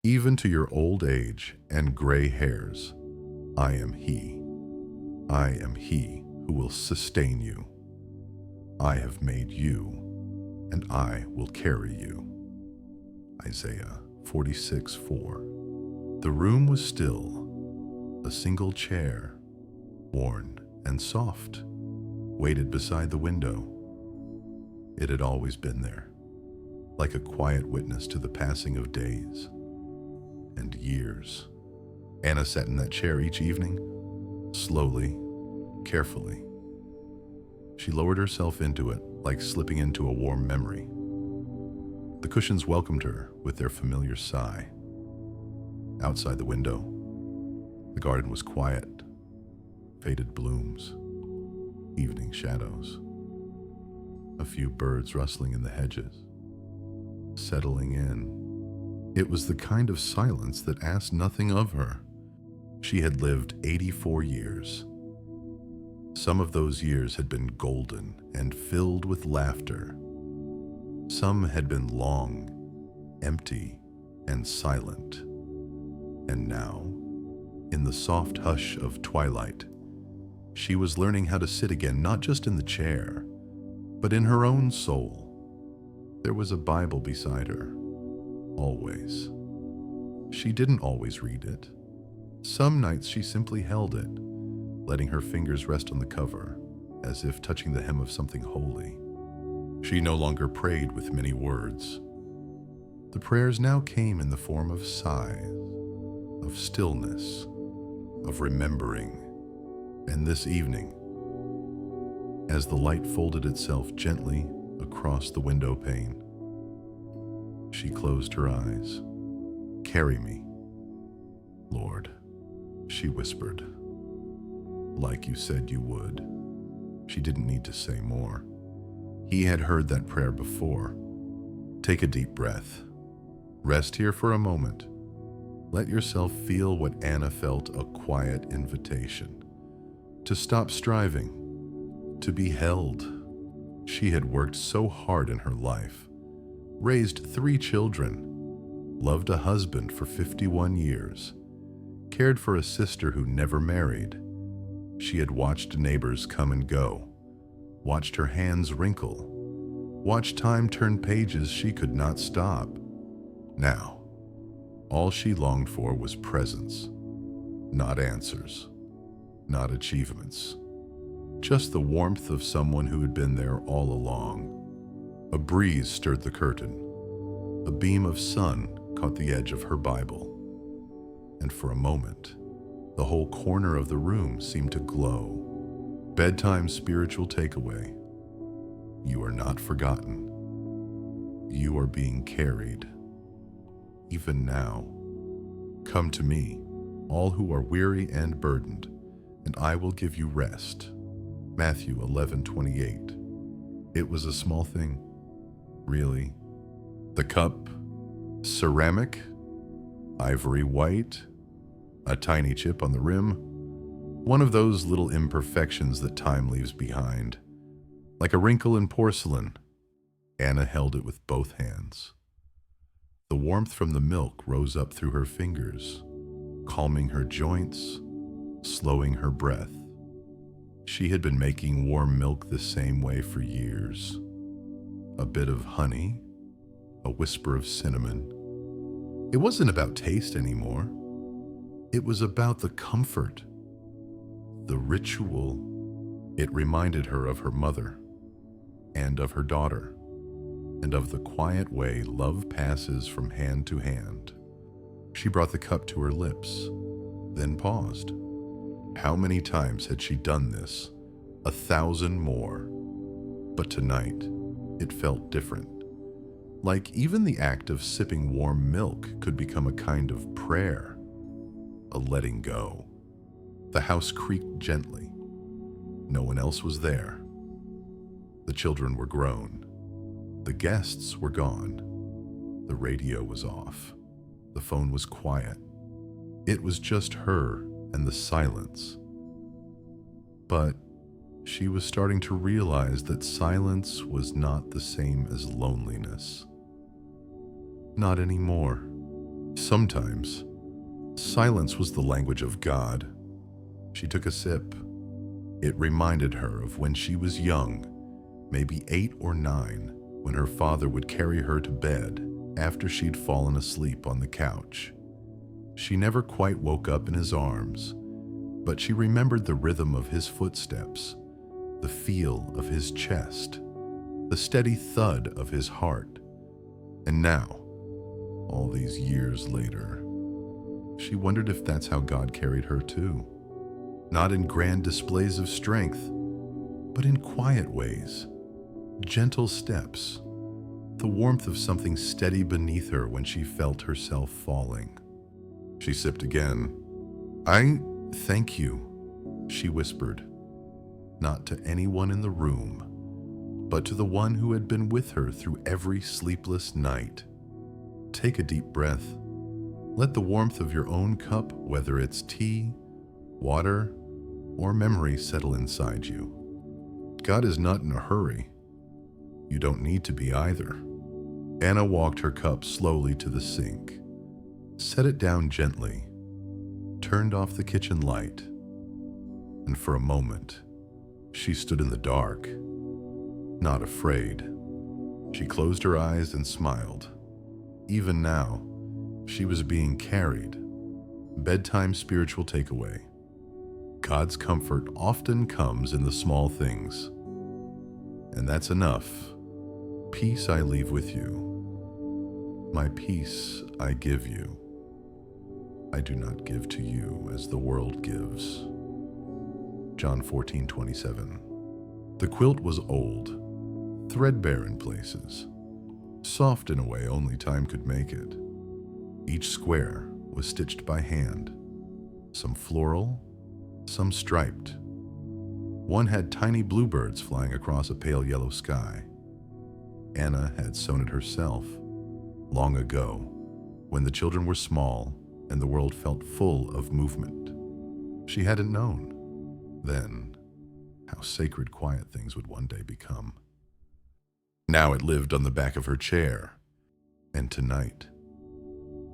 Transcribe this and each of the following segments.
Even to your old age and gray hairs, I am He. I am He who will sustain you. I have made you, and I will carry you. Isaiah 46:4. The room was still, a single chair, worn and soft, waited beside the window. It had always been there, like a quiet witness to the passing of days and years. Anna sat in that chair each evening, slowly, carefully. She lowered herself into it like slipping into a warm memory. The cushions welcomed her with their familiar sigh. Outside the window, the garden was quiet, faded blooms, evening shadows, a few birds rustling in the hedges, settling in. It was the kind of silence that asked nothing of her. She had lived 84 years. Some of those years had been golden and filled with laughter. Some had been long, empty, and silent. And now, in the soft hush of twilight, she was learning how to sit again, not just in the chair, but in her own soul. There was a Bible beside her, always. She didn't always read it. Some nights she simply held it, letting her fingers rest on the cover, as if touching the hem of something holy. She no longer prayed with many words. The prayers now came in the form of sighs, of stillness, of remembering. And this evening, as the light folded itself gently across the window pane, she closed her eyes. "Carry me, Lord," she whispered. "Like you said you would." She didn't need to say more. He had heard that prayer before. Take a deep breath. Rest here for a moment. Let yourself feel what Anna felt, a quiet invitation. To stop striving. To be held. She had worked so hard in her life. Raised 3 children. Loved a husband for 51 years. Cared for a sister who never married. She had watched neighbors come and go, watched her hands wrinkle, watched time turn pages she could not stop. Now, all she longed for was presence, not answers, not achievements, just the warmth of someone who had been there all along. A breeze stirred the curtain. A beam of sun caught the edge of her Bible. And for a moment, the whole corner of the room seemed to glow. Bedtime spiritual takeaway. You are not forgotten. You are being carried. Even now. Come to me, all who are weary and burdened, and I will give you rest. Matthew 11:28. It was a small thing, really. The cup, ceramic, ivory white, a tiny chip on the rim, one of those little imperfections that time leaves behind. Like a wrinkle in porcelain, Anna held it with both hands. The warmth from the milk rose up through her fingers, calming her joints, slowing her breath. She had been making warm milk the same way for years. A bit of honey, a whisper of cinnamon. It wasn't about taste anymore. It was about the comfort, the ritual. It reminded her of her mother and of her daughter and of the quiet way love passes from hand to hand. She brought the cup to her lips, then paused. How many times had she done this? 1,000 more. But tonight, it felt different. Like even the act of sipping warm milk could become a kind of prayer, a letting go. The house creaked gently. No one else was there. The children were grown. The guests were gone. The radio was off. The phone was quiet. It was just her and the silence. But she was starting to realize that silence was not the same as loneliness. Not anymore. Sometimes, silence was the language of God. She took a sip. It reminded her of when she was young, maybe 8 or 9, when her father would carry her to bed after she'd fallen asleep on the couch. She never quite woke up in his arms, but she remembered the rhythm of his footsteps, the feel of his chest, the steady thud of his heart. And now, all these years later, she wondered if that's how God carried her too. Not in grand displays of strength, but in quiet ways, gentle steps, the warmth of something steady beneath her when she felt herself falling. She sipped again. "I thank you," she whispered, not to anyone in the room, but to the one who had been with her through every sleepless night. Take a deep breath. Let the warmth of your own cup, whether it's tea, water, or memory, settle inside you. God is not in a hurry. You don't need to be either. Anna walked her cup slowly to the sink, set it down gently, turned off the kitchen light, and for a moment, she stood in the dark, not afraid. She closed her eyes and smiled. Even now, she was being carried. Bedtime spiritual takeaway. God's comfort often comes in the small things. And that's enough. Peace I leave with you. My peace I give you. I do not give to you as the world gives. John 14:27. The quilt was old, threadbare in places, soft in a way only time could make it. Each square was stitched by hand, some floral, some striped. One had tiny bluebirds flying across a pale yellow sky. Anna had sewn it herself, long ago, when the children were small and the world felt full of movement. She hadn't known then how sacred quiet things would one day become. Now it lived on the back of her chair, and tonight,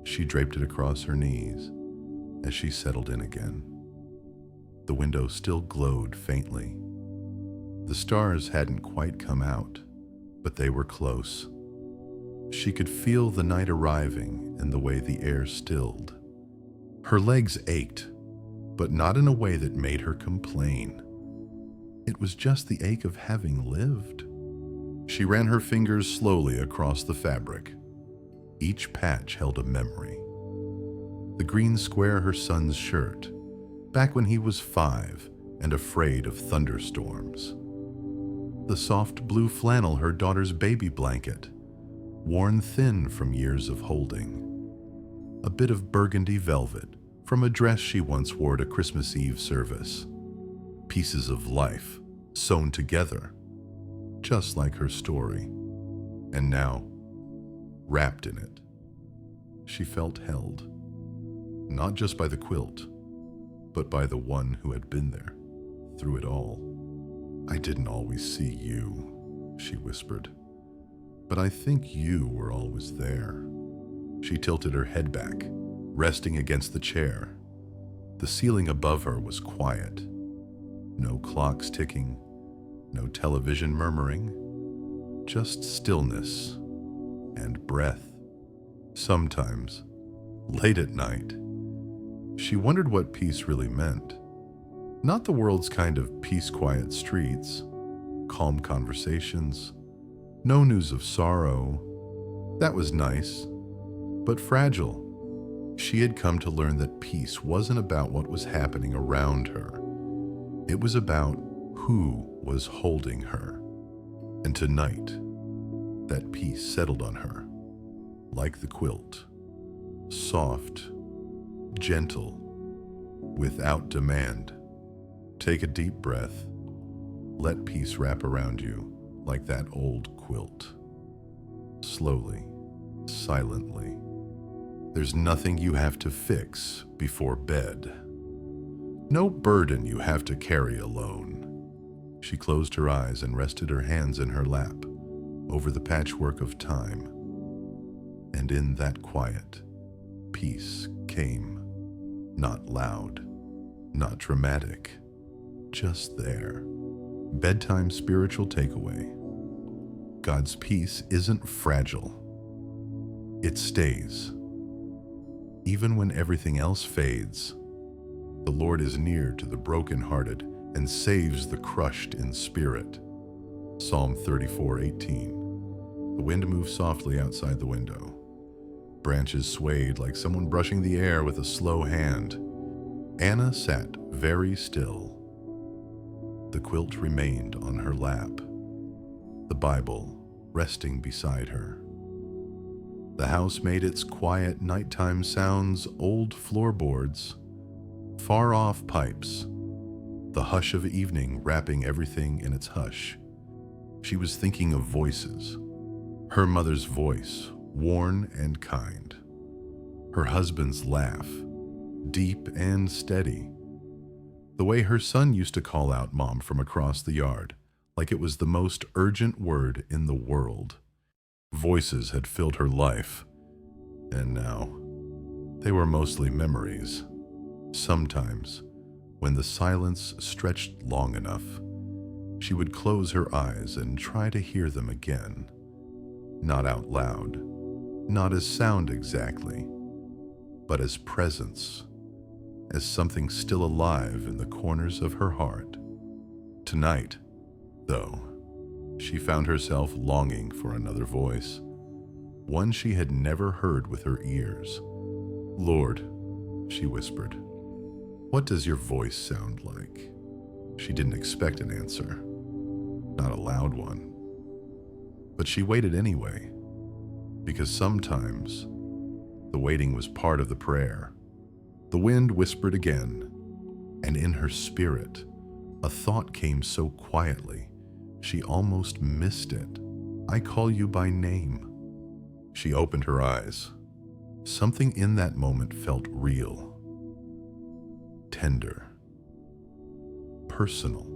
she draped it across her knees as she settled in again. The window still glowed faintly. The stars hadn't quite come out, but they were close. She could feel the night arriving and the way the air stilled. Her legs ached, but not in a way that made her complain. It was just the ache of having lived. She ran her fingers slowly across the fabric. Each patch held a memory. The green square her son's shirt, back when he was 5 and afraid of thunderstorms. The soft blue flannel her daughter's baby blanket, worn thin from years of holding. A bit of burgundy velvet from a dress she once wore to Christmas Eve service. Pieces of life sewn together, just like her story. And now, wrapped in it, she felt held, not just by the quilt, but by the one who had been there through it all. "I didn't always see you," she whispered, "but I think you were always there." She tilted her head back, resting against the chair. The ceiling above her was quiet. No clocks ticking, no television murmuring, just stillness and breath. Sometimes, late at night, she wondered what peace really meant. Not the world's kind of peace-quiet streets, calm conversations, no news of sorrow. That was nice, but fragile. She had come to learn that peace wasn't about what was happening around her. It was about who was holding her. And tonight, that peace settled on her, like the quilt, soft, gentle, without demand. Take a deep breath. Let peace wrap around you like that old quilt. Slowly, silently. There's nothing you have to fix before bed. No burden you have to carry alone. She closed her eyes and rested her hands in her lap over the patchwork of time. And in that quiet, peace came, not loud, not dramatic, just there. Bedtime spiritual takeaway. God's peace isn't fragile. It stays. Even when everything else fades, the Lord is near to the brokenhearted and saves the crushed in spirit. Psalm 34:18. The wind moved softly outside the window. Branches swayed like someone brushing the air with a slow hand. Anna sat very still. The quilt remained on her lap, the Bible resting beside her. The house made its quiet nighttime sounds, old floorboards, far-off pipes, the hush of evening wrapping everything in its hush. She was thinking of voices. Her mother's voice, worn and kind. Her husband's laugh, deep and steady. The way her son used to call out Mom from across the yard, like it was the most urgent word in the world. Voices had filled her life, and now they were mostly memories. Sometimes, when the silence stretched long enough, she would close her eyes and try to hear them again. Not out loud, not as sound exactly, but as presence, as something still alive in the corners of her heart. Tonight, though, she found herself longing for another voice, one she had never heard with her ears. "Lord," she whispered, "what does your voice sound like?" She didn't expect an answer, not a loud one. But she waited anyway, because sometimes the waiting was part of the prayer. The wind whispered again, and in her spirit, a thought came so quietly, she almost missed it. "I call you by name." She opened her eyes. Something in that moment felt real, tender, personal,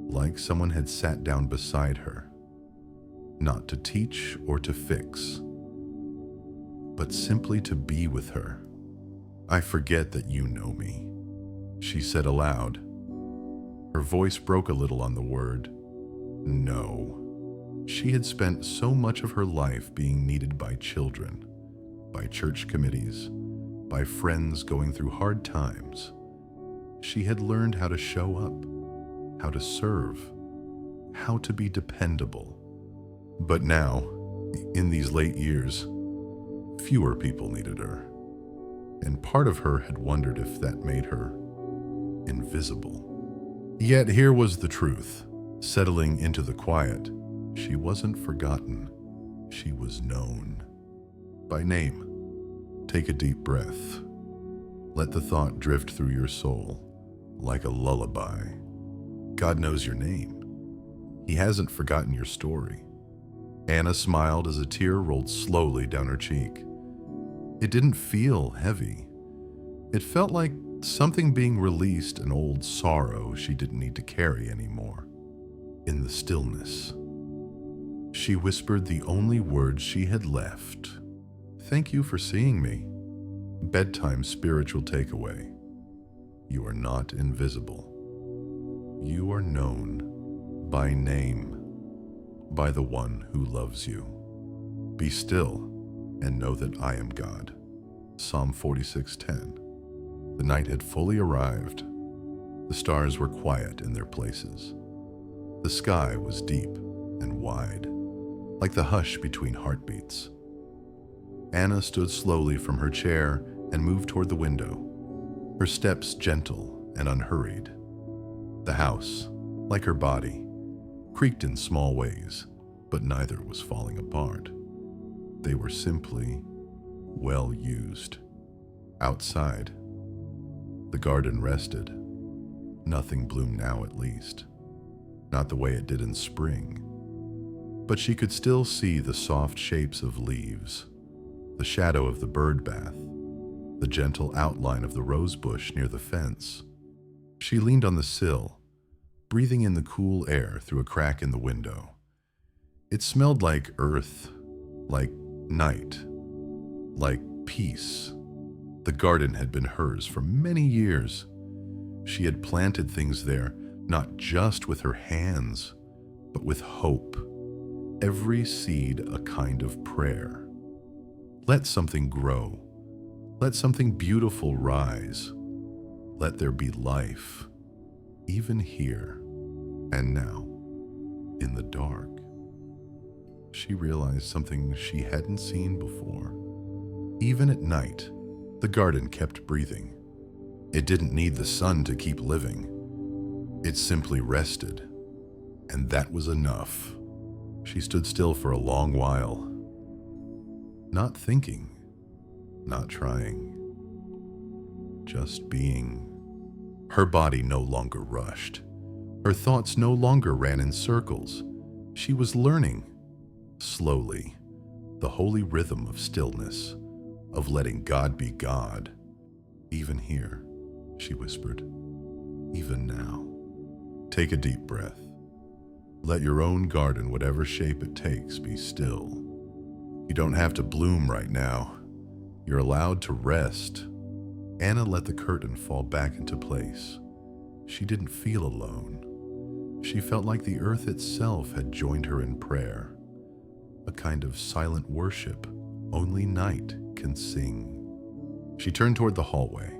like someone had sat down beside her, not to teach or to fix, but simply to be with her. "I forget that you know me," she said aloud. Her voice broke a little on the word "no." She had spent so much of her life being needed by children, by church committees, by friends going through hard times. She had learned how to show up, how to serve, how to be dependable. But now, in these late years, fewer people needed her. And part of her had wondered if that made her invisible. Yet here was the truth, settling into the quiet. She wasn't forgotten. She was known. By name. Take a deep breath. Let the thought drift through your soul, like a lullaby. God knows your name. He hasn't forgotten your story. Anna smiled as a tear rolled slowly down her cheek. It didn't feel heavy. It felt like something being released, an old sorrow she didn't need to carry anymore. In the stillness, she whispered the only words she had left. "Thank you for seeing me." Bedtime spiritual takeaway. You are not invisible. You are known by name, by the one who loves you. Be still and know that I am God. Psalm 46:10. The night had fully arrived. The stars were quiet in their places. The sky was deep and wide, like the hush between heartbeats. Anna stood slowly from her chair and moved toward the window, her steps gentle and unhurried. The house, like her body, creaked in small ways, but neither was falling apart. They were simply well used. Outside, the garden rested. Nothing bloomed now, at least. Not the way it did in spring. But she could still see the soft shapes of leaves, the shadow of the bird bath, the gentle outline of the rose bush near the fence. She leaned on the sill, breathing in the cool air through a crack in the window. It smelled like earth, like night, like peace. The garden had been hers for many years. She had planted things there, not just with her hands, but with hope. Every seed a kind of prayer. Let something grow. Let something beautiful rise. Let there be life, even here and now, in the dark. She realized something she hadn't seen before. Even at night, the garden kept breathing. It didn't need the sun to keep living. It simply rested, and that was enough. She stood still for a long while, not thinking, not trying, just being. Her body no longer rushed. Her thoughts no longer ran in circles. She was learning, slowly, the holy rhythm of stillness, of letting God be God. Even here, she whispered, even now. Take a deep breath. Let your own garden, whatever shape it takes, be still. You don't have to bloom right now. You're allowed to rest. Anna let the curtain fall back into place. She didn't feel alone. She felt like the earth itself had joined her in prayer, a kind of silent worship only night can sing. She turned toward the hallway,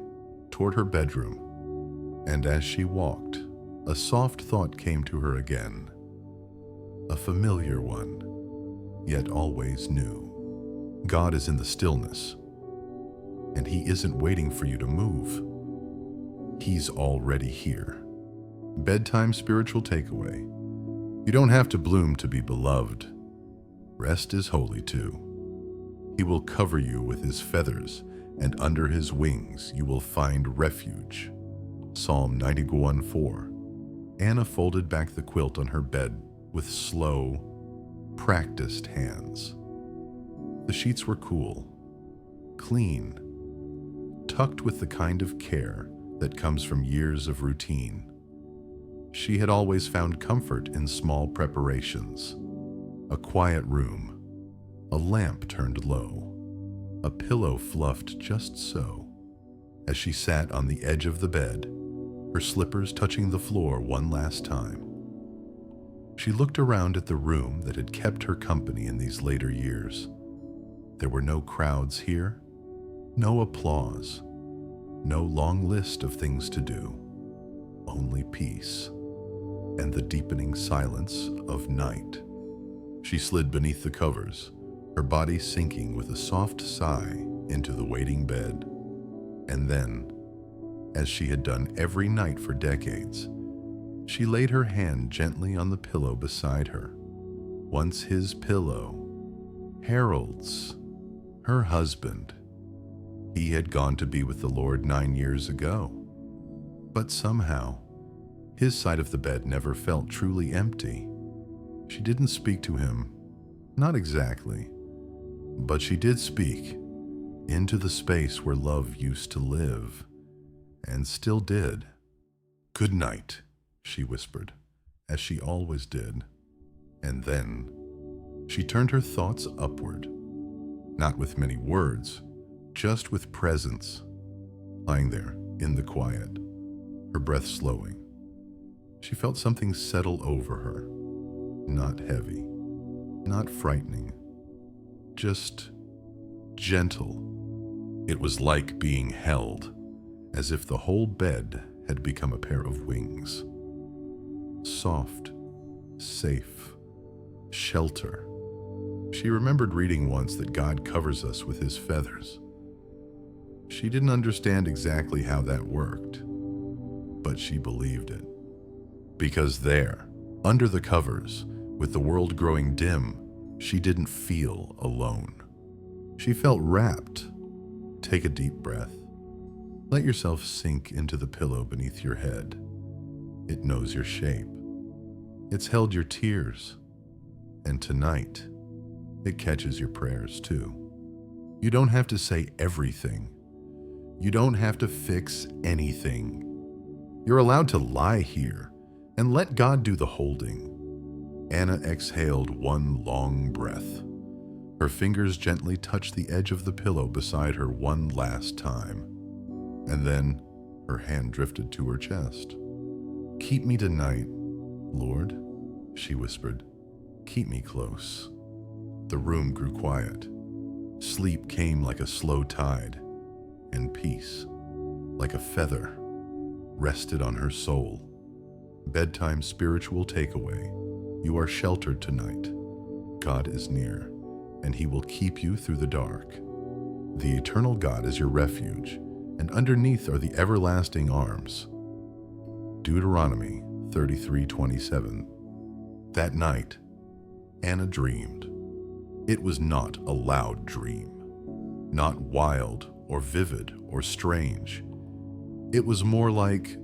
toward her bedroom, and as she walked, a soft thought came to her again. A familiar one, yet always new. God is in the stillness, and He isn't waiting for you to move. He's already here. Bedtime spiritual takeaway. You don't have to bloom to be beloved. Rest is holy too. He will cover you with His feathers, and under His wings you will find refuge. Psalm 91:4. Anna folded back the quilt on her bed with slow, practiced hands. The sheets were cool, clean, tucked with the kind of care that comes from years of routine. She had always found comfort in small preparations. A quiet room, a lamp turned low, a pillow fluffed just so. As she sat on the edge of the bed, her slippers touching the floor one last time, she looked around at the room that had kept her company in these later years. There were no crowds here, no applause, no long list of things to do, only peace and the deepening silence of night. She slid beneath the covers, her body sinking with a soft sigh into the waiting bed. And then, as she had done every night for decades, she laid her hand gently on the pillow beside her. Once his pillow, Harold's, her husband. He had gone to be with the Lord 9 years ago. But somehow, his side of the bed never felt truly empty. She didn't speak to him, not exactly, but she did speak into the space where love used to live, and still did. "Good night," she whispered, as she always did. And then she turned her thoughts upward, not with many words, just with presence, lying there in the quiet, her breath slowing. She felt something settle over her, not heavy, not frightening, just gentle. It was like being held, as if the whole bed had become a pair of wings. Soft, safe, shelter. She remembered reading once that God covers us with His feathers. She didn't understand exactly how that worked, but she believed it. Because there, under the covers, with the world growing dim, she didn't feel alone. She felt wrapped. Take a deep breath. Let yourself sink into the pillow beneath your head. It knows your shape. It's held your tears. And tonight, it catches your prayers too. You don't have to say everything. You don't have to fix anything. You're allowed to lie here and let God do the holding. Anna exhaled one long breath. Her fingers gently touched the edge of the pillow beside her one last time, and then her hand drifted to her chest. "Keep me tonight, Lord," she whispered. "Keep me close." The room grew quiet. Sleep came like a slow tide, and peace, like a feather, rested on her soul. Bedtime spiritual takeaway. You are sheltered tonight. God is near, and He will keep you through the dark. The eternal God is your refuge, and underneath are the everlasting arms. Deuteronomy 33:27. That night, Anna dreamed. It was not a loud dream, not wild or vivid or strange. It was more like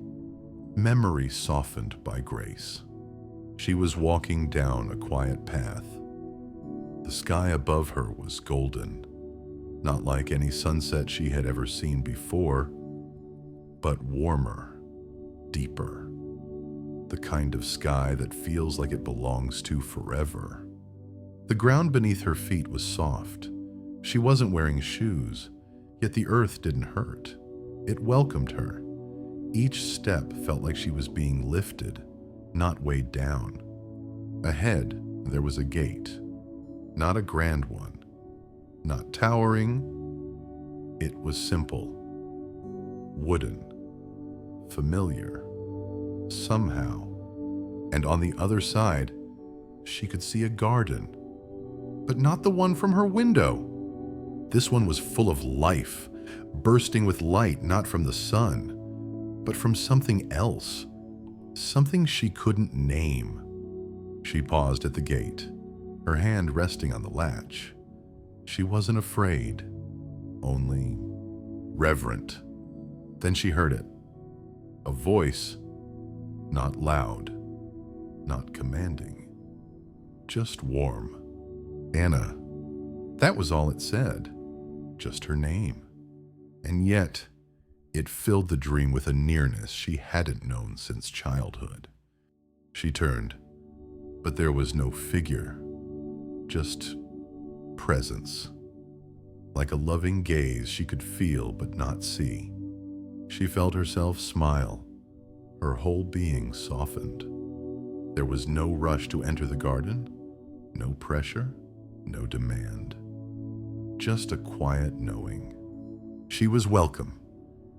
memory softened by grace. She was walking down a quiet path. The sky above her was golden, not like any sunset she had ever seen before, but warmer, deeper, the kind of sky that feels like it belongs to forever. The ground beneath her feet was soft. She wasn't wearing shoes, yet the earth didn't hurt. It welcomed her. Each step felt like she was being lifted, not weighed down. Ahead, there was a gate, not a grand one, not towering. It was simple, wooden, familiar, somehow. And on the other side, she could see a garden, but not the one from her window. This one was full of life, bursting with light not from the sun, but from something else, something she couldn't name. She paused at the gate, her hand resting on the latch. She wasn't afraid, only reverent. Then she heard it, a voice, not loud, not commanding, just warm. Anna. That was all it said, just her name. And yet, it filled the dream with a nearness she hadn't known since childhood. She turned, but there was no figure, just presence. Like a loving gaze she could feel but not see. She felt herself smile. Her whole being softened. There was no rush to enter the garden, no pressure, no demand. Just a quiet knowing. She was welcome.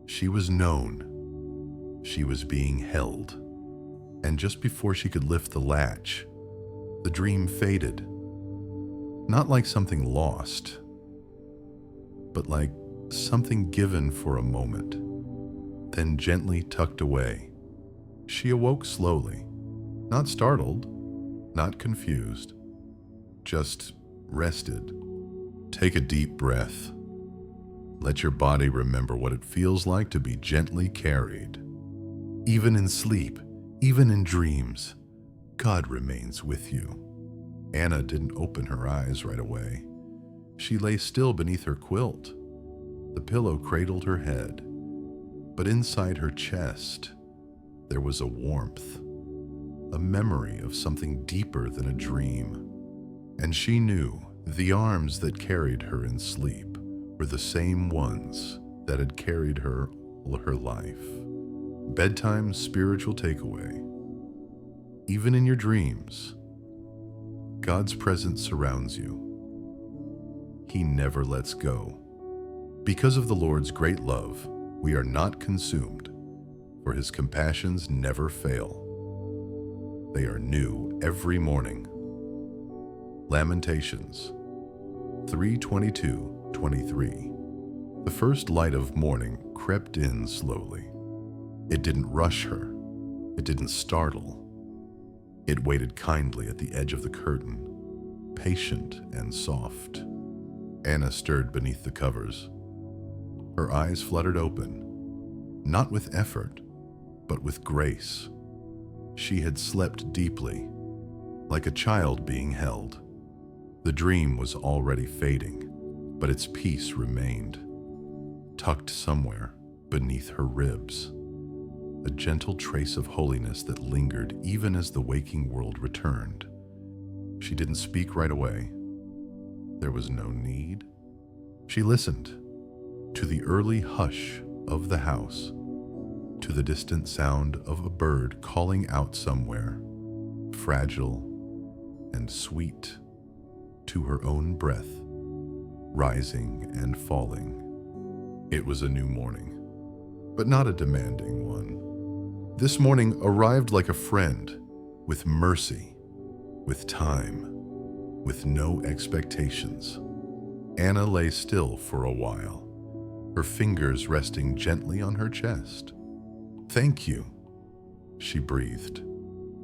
She was known. She was being held. And just before she could lift the latch, the dream faded. Not like something lost, but like something given for a moment, then gently tucked away. She awoke slowly, not startled, not confused, just rested. Take a deep breath. Let your body remember what it feels like to be gently carried. Even in sleep, even in dreams, God remains with you. Anna didn't open her eyes right away. She lay still beneath her quilt. The pillow cradled her head, but inside her chest, there was a warmth, a memory of something deeper than a dream. And she knew the arms that carried her in sleep were the same ones that had carried her all her life. Bedtime spiritual takeaway. Even in your dreams, God's presence surrounds you. He never lets go. Because of the Lord's great love, we are not consumed, for His compassions never fail. They are new every morning. Lamentations 3:22-23. The first light of morning crept in slowly. It didn't rush her. It didn't startle. It waited kindly at the edge of the curtain, patient and soft. Anna stirred beneath the covers. Her eyes fluttered open, not with effort, but with grace. She had slept deeply, like a child being held. The dream was already fading, but its peace remained, tucked somewhere beneath her ribs, a gentle trace of holiness that lingered even as the waking world returned. She didn't speak right away. There was no need. She listened to the early hush of the house, to the distant sound of a bird calling out somewhere, fragile and sweet, to her own breath, rising and falling. It was a new morning, but not a demanding one. This morning arrived like a friend, with mercy, with time, with no expectations. Anna lay still for a while, her fingers resting gently on her chest. "Thank you," she breathed,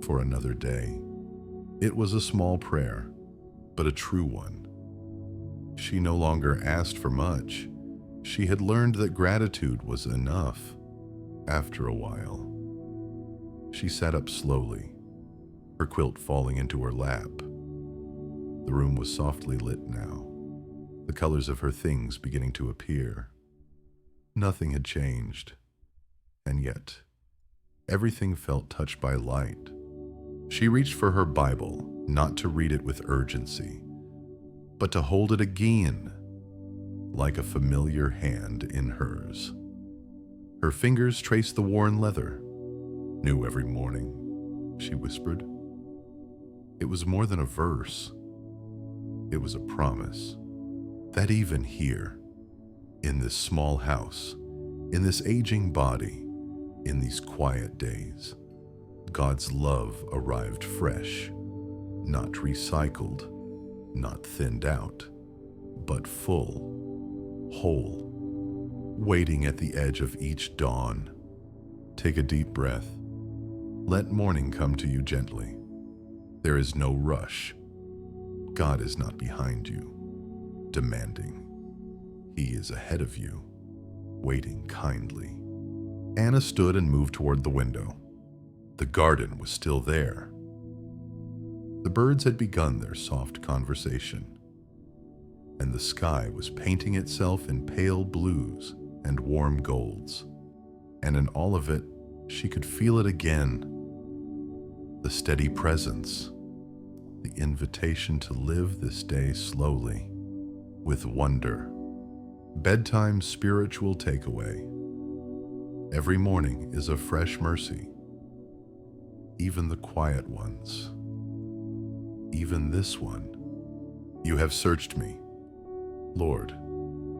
"for another day." It was a small prayer, but a true one. She no longer asked for much. She had learned that gratitude was enough. After a while, she sat up slowly, her quilt falling into her lap. The room was softly lit now, the colors of her things beginning to appear. Nothing had changed, and yet everything felt touched by light. She reached for her Bible, not to read it with urgency, but to hold it again, like a familiar hand in hers. Her fingers traced the worn leather. "New every morning," she whispered. It was more than a verse. It was a promise that even here, in this small house, in this aging body, in these quiet days, God's love arrived fresh, not recycled, not thinned out, but full, whole, waiting at the edge of each dawn. Take a deep breath. Let morning come to you gently. There is no rush. God is not behind you, demanding. He is ahead of you, waiting kindly. Anna stood and moved toward the window. The garden was still there. The birds had begun their soft conversation, and the sky was painting itself in pale blues and warm golds, and in all of it, she could feel it again. The steady presence, the invitation to live this day slowly, with wonder. Bedtime spiritual takeaway. Every morning is a fresh mercy. Even the quiet ones. Even this one. You have searched me, Lord,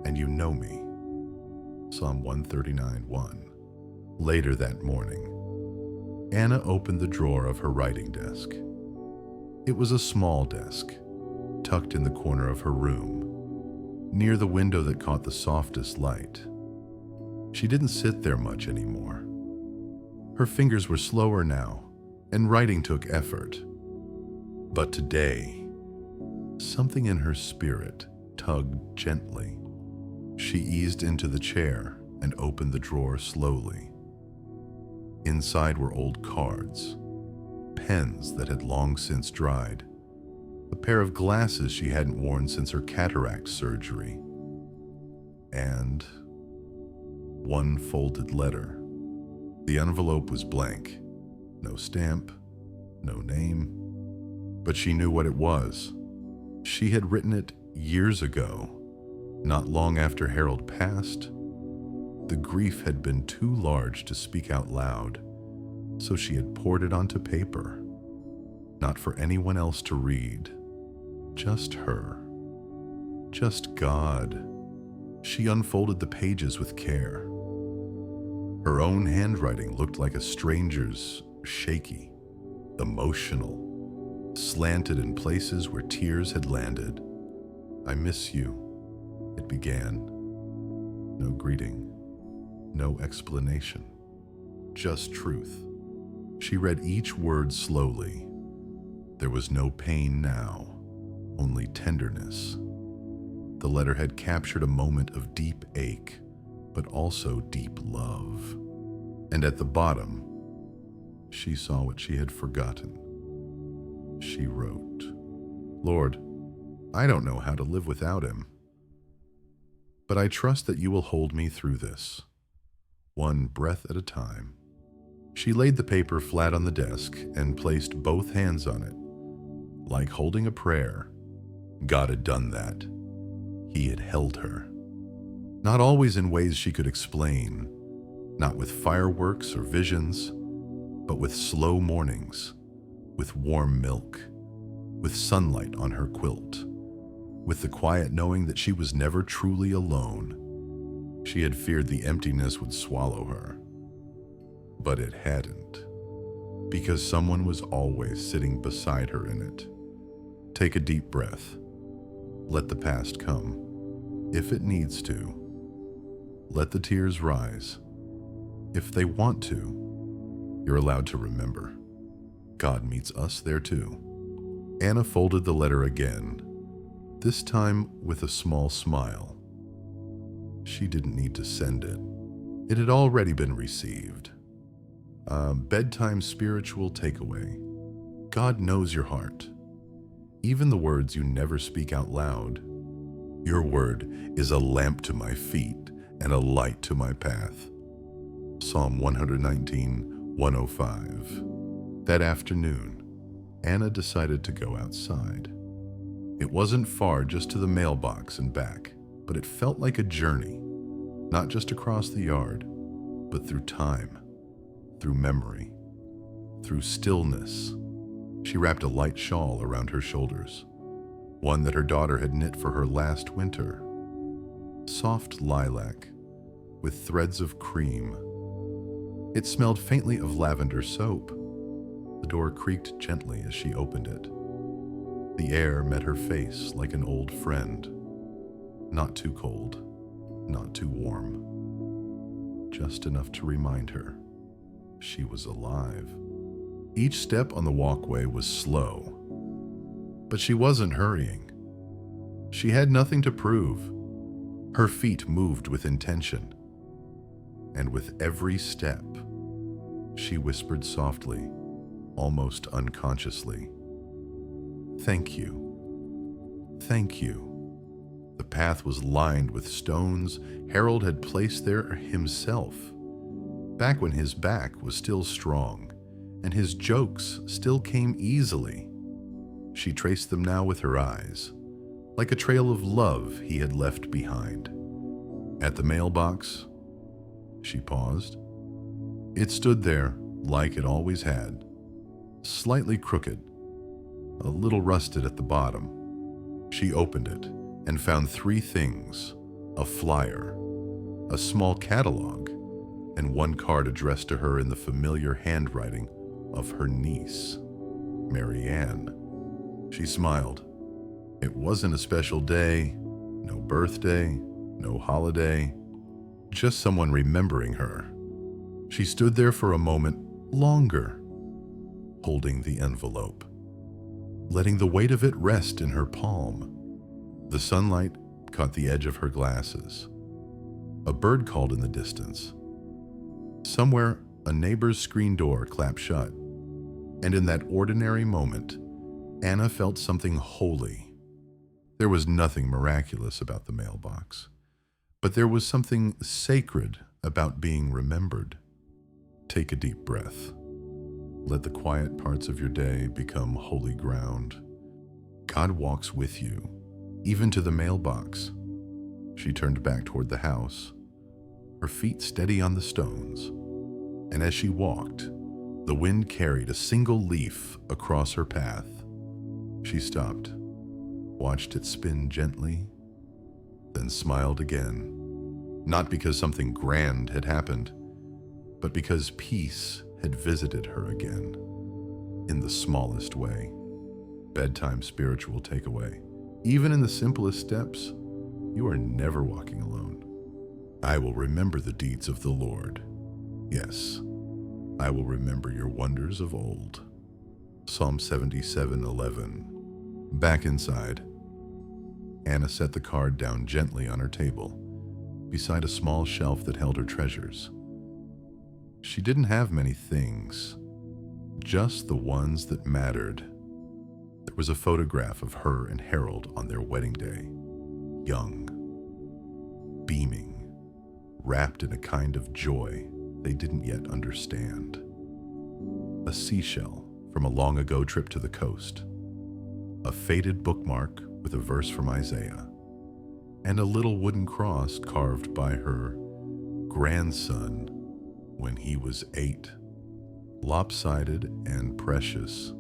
and you know me. Psalm 139:1. Later that morning, Anna opened the drawer of her writing desk. It was a small desk, tucked in the corner of her room, near the window that caught the softest light. She didn't sit there much anymore. Her fingers were slower now, and writing took effort. But today, something in her spirit tugged gently. She eased into the chair and opened the drawer slowly. Inside were old cards, pens that had long since dried, a pair of glasses she hadn't worn since her cataract surgery, and one folded letter. The envelope was blank, no stamp, no name, but she knew what it was. She had written it years ago, not long after Harold passed. The grief had been too large to speak out loud, so she had poured it onto paper, not for anyone else to read, just her, just God. She unfolded the pages with care. Her own handwriting looked like a stranger's, shaky, emotional, slanted in places where tears had landed. "I miss you," it began. No greeting, no explanation, just truth. She read each word slowly. There was no pain now, only tenderness. The letter had captured a moment of deep ache, but also deep love. And at the bottom, she saw what she had forgotten. She wrote, "Lord, I don't know how to live without him, but I trust that you will hold me through this, one breath at a time." She laid the paper flat on the desk and placed both hands on it, like holding a prayer. God had done that. He had held her. Not always in ways she could explain, not with fireworks or visions, but with slow mornings, with warm milk, with sunlight on her quilt, with the quiet knowing that she was never truly alone. She had feared the emptiness would swallow her, but it hadn't, because someone was always sitting beside her in it. Take a deep breath. Let the past come, if it needs to. Let the tears rise. If they want to, you're allowed to remember. God meets us there too. Anna folded the letter again, this time with a small smile. She didn't need to send it. It had already been received. A bedtime spiritual takeaway. God knows your heart, even the words you never speak out loud. Your word is a lamp to my feet and a light to my path. Psalm 119:105. That afternoon, Anna decided to go outside. It wasn't far, just to the mailbox and back, but it felt like a journey, not just across the yard, but through time, through memory, through stillness. She wrapped a light shawl around her shoulders, one that her daughter had knit for her last winter. Soft lilac, with threads of cream. It smelled faintly of lavender soap. The door creaked gently as she opened it. The air met her face like an old friend. Not too cold, not too warm. Just enough to remind her she was alive. Each step on the walkway was slow, but she wasn't hurrying. She had nothing to prove. Her feet moved with intention, and with every step, she whispered softly, almost unconsciously, "Thank you. Thank you." The path was lined with stones Harold had placed there himself, back when his back was still strong and his jokes still came easily. She traced them now with her eyes, like a trail of love he had left behind. At the mailbox, she paused. It stood there like it always had, slightly crooked, a little rusted at the bottom. She opened it and found three things: a flyer, a small catalog, and one card addressed to her in the familiar handwriting of her niece, Mary Ann. She smiled. It wasn't a special day, no birthday, no holiday, just someone remembering her. She stood there for a moment longer, holding the envelope, letting the weight of it rest in her palm. The sunlight caught the edge of her glasses. A bird called in the distance. Somewhere, a neighbor's screen door clapped shut, and in that ordinary moment, Anna felt something holy. There was nothing miraculous about the mailbox, but there was something sacred about being remembered. Take a deep breath. Let the quiet parts of your day become holy ground. God walks with you, even to the mailbox. She turned back toward the house, her feet steady on the stones, and as she walked, the wind carried a single leaf across her path. She stopped, watched it spin gently, then smiled again, not because something grand had happened, but because peace had visited her again, in the smallest way. Bedtime spiritual takeaway. Even in the simplest steps, you are never walking alone. I will remember the deeds of the Lord. Yes, I will remember your wonders of old. Psalm 77:11. Back inside, Anna set the card down gently on her table, beside a small shelf that held her treasures. She didn't have many things, just the ones that mattered. There was a photograph of her and Harold on their wedding day, young, beaming, wrapped in a kind of joy they didn't yet understand. A seashell from a long ago trip to the coast, a faded bookmark with a verse from Isaiah, and a little wooden cross carved by her grandson when he was 8. Lopsided and precious.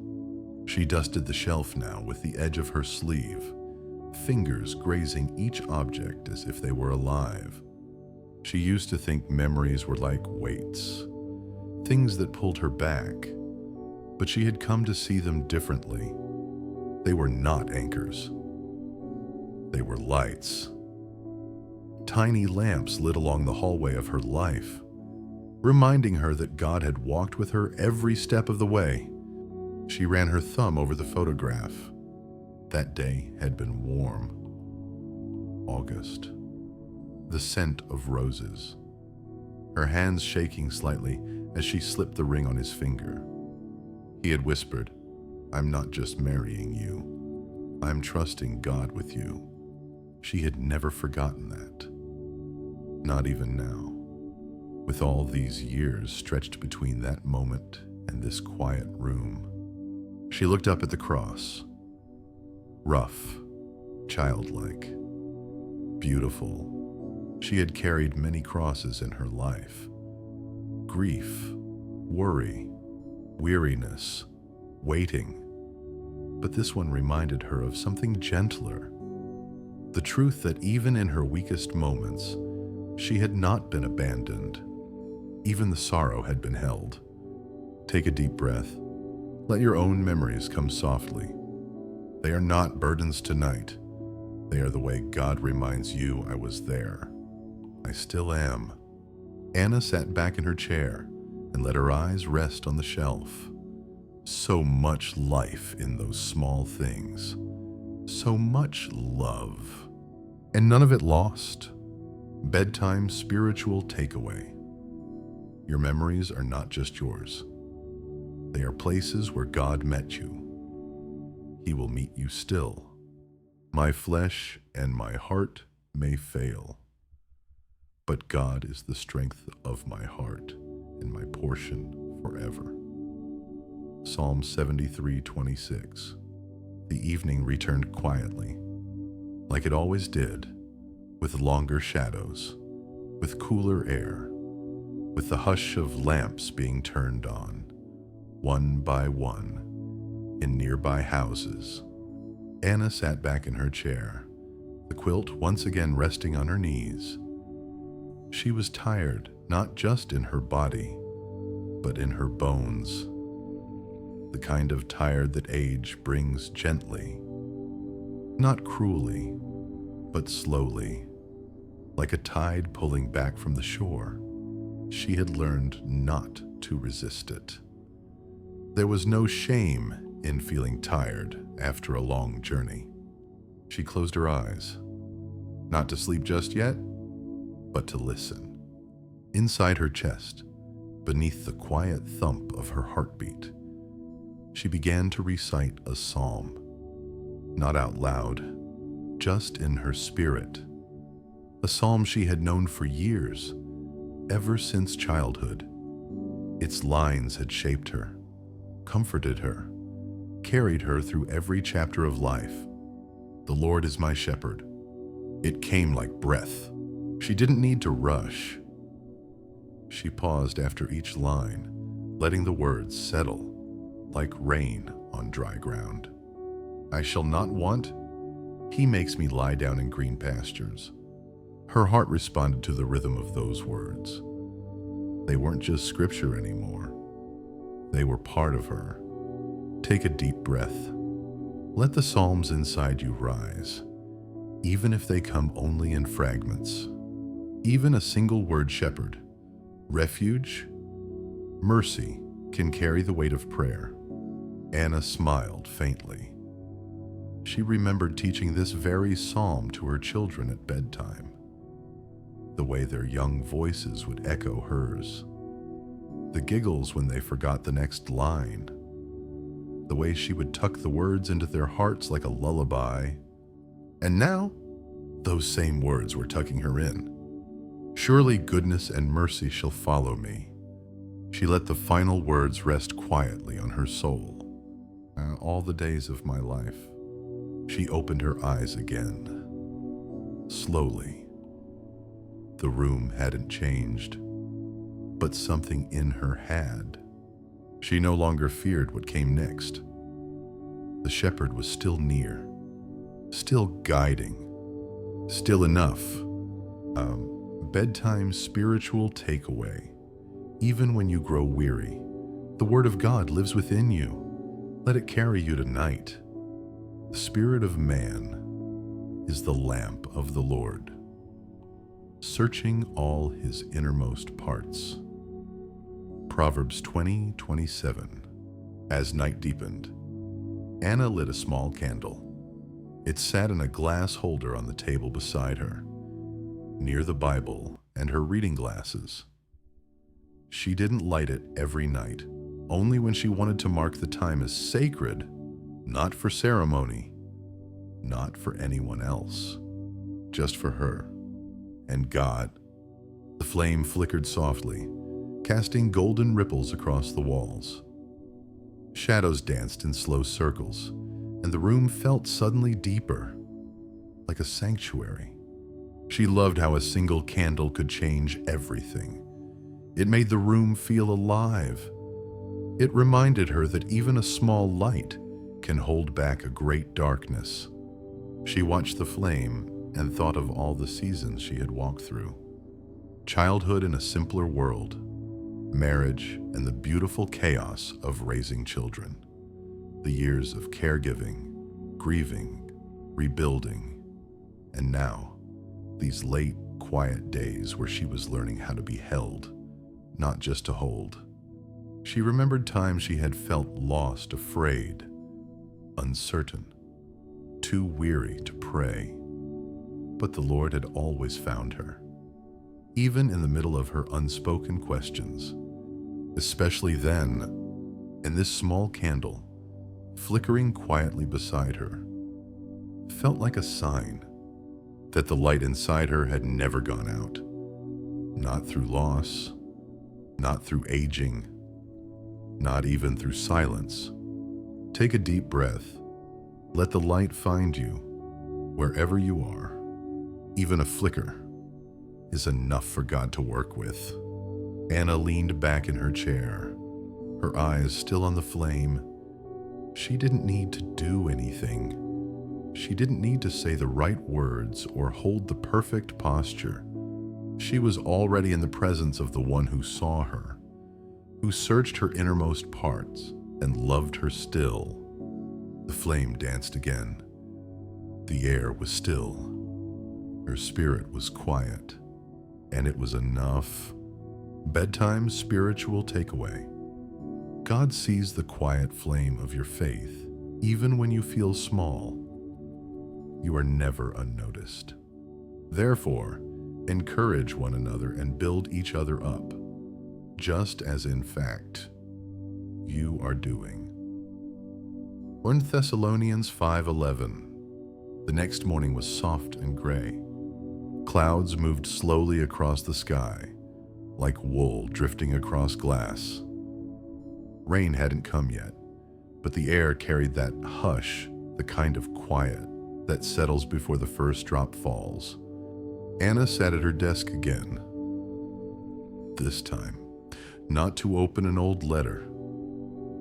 She dusted the shelf now with the edge of her sleeve, fingers grazing each object as if they were alive. She used to think memories were like weights, things that pulled her back, but she had come to see them differently. They were not anchors. They were lights. Tiny lamps lit along the hallway of her life, reminding her that God had walked with her every step of the way. She ran her thumb over the photograph. That day had been warm. August. The scent of roses. Her hands shaking slightly as she slipped the ring on his finger. He had whispered, "I'm not just marrying you. I'm trusting God with you." She had never forgotten that. Not even now. With all these years stretched between that moment and this quiet room. She looked up at the cross. Rough, childlike, beautiful. She had carried many crosses in her life. Grief, worry, weariness, waiting. But this one reminded her of something gentler. The truth that even in her weakest moments, she had not been abandoned. Even the sorrow had been held. Take a deep breath. Let your own memories come softly. They are not burdens tonight. They are the way God reminds you, I was there. I still am. Anna sat back in her chair and let her eyes rest on the shelf. So much life in those small things. So much love. And none of it lost. Bedtime spiritual takeaway. Your memories are not just yours. They are places where God met you. He will meet you still. My flesh and my heart may fail, but God is the strength of my heart and my portion forever. Psalm 73:26. The evening returned quietly, like it always did, with longer shadows, with cooler air, with the hush of lamps being turned on, one by one, in nearby houses. Anna sat back in her chair, the quilt once again resting on her knees. She was tired, not just in her body, but in her bones. The kind of tired that age brings gently, not cruelly, but slowly, like a tide pulling back from the shore. She had learned not to resist it. There was no shame in feeling tired after a long journey. She closed her eyes, not to sleep just yet, but to listen. Inside her chest, beneath the quiet thump of her heartbeat, she began to recite a psalm, not out loud, just in her spirit. A psalm she had known for years, ever since childhood. Its lines had shaped her, comforted her, carried her through every chapter of life. The Lord is my shepherd. It came like breath. She didn't need to rush. She paused after each line, letting the words settle like rain on dry ground. I shall not want. He makes me lie down in green pastures. Her heart responded to the rhythm of those words. They weren't just scripture anymore. They were part of her. Take a deep breath. Let the psalms inside you rise, even if they come only in fragments. Even a single word, shepherd, refuge, mercy, can carry the weight of prayer. Anna smiled faintly. She remembered teaching this very psalm to her children at bedtime, the way their young voices would echo hers, the giggles when they forgot the next line, the way she would tuck the words into their hearts like a lullaby. And now, those same words were tucking her in. Surely goodness and mercy shall follow me. She let the final words rest quietly on her soul. All the days of my life, She opened her eyes again. Slowly. The room hadn't changed, but something in her had. She no longer feared what came next. The shepherd was still near, still guiding, still enough. Bedtime spiritual takeaway. Even when you grow weary, the Word of God lives within you. Let it carry you tonight. The spirit of man is the lamp of the Lord, searching all his innermost parts. Proverbs 20:27. As night deepened, Anna lit a small candle. It sat in a glass holder on the table beside her, near the Bible and her reading glasses. She didn't light it every night, only when she wanted to mark the time as sacred, not for ceremony, not for anyone else, just for her and God. The flame flickered softly, casting golden ripples across the walls. Shadows danced in slow circles, and the room felt suddenly deeper, like a sanctuary. She loved how a single candle could change everything. It made the room feel alive. It reminded her that even a small light can hold back a great darkness. She watched the flame and thought of all the seasons she had walked through. Childhood in a simpler world, marriage, and the beautiful chaos of raising children. The years of caregiving, grieving, rebuilding, and now, these late, quiet days where she was learning how to be held, not just to hold. She remembered times she had felt lost, afraid, uncertain, too weary to pray. But the Lord had always found her, even in the middle of her unspoken questions. Especially then, and this small candle, flickering quietly beside her, felt like a sign that the light inside her had never gone out. Not through loss, not through aging, not even through silence. Take a deep breath. Let the light find you wherever you are. Even a flicker is enough for God to work with. Anna leaned back in her chair, her eyes still on the flame. She didn't need to do anything. She didn't need to say the right words or hold the perfect posture. She was already in the presence of the one who saw her, who searched her innermost parts and loved her still. The flame danced again. The air was still. Her spirit was quiet, and it was enough. Bedtime spiritual takeaway. God sees the quiet flame of your faith, even when you feel small. You are never unnoticed. Therefore, encourage one another and build each other up, just as in fact you are doing. 1 Thessalonians 5:11. The next morning was soft and gray. Clouds moved slowly across the sky, like wool drifting across glass. Rain hadn't come yet, but the air carried that hush, the kind of quiet that settles before the first drop falls. Anna sat at her desk again. This time, not to open an old letter,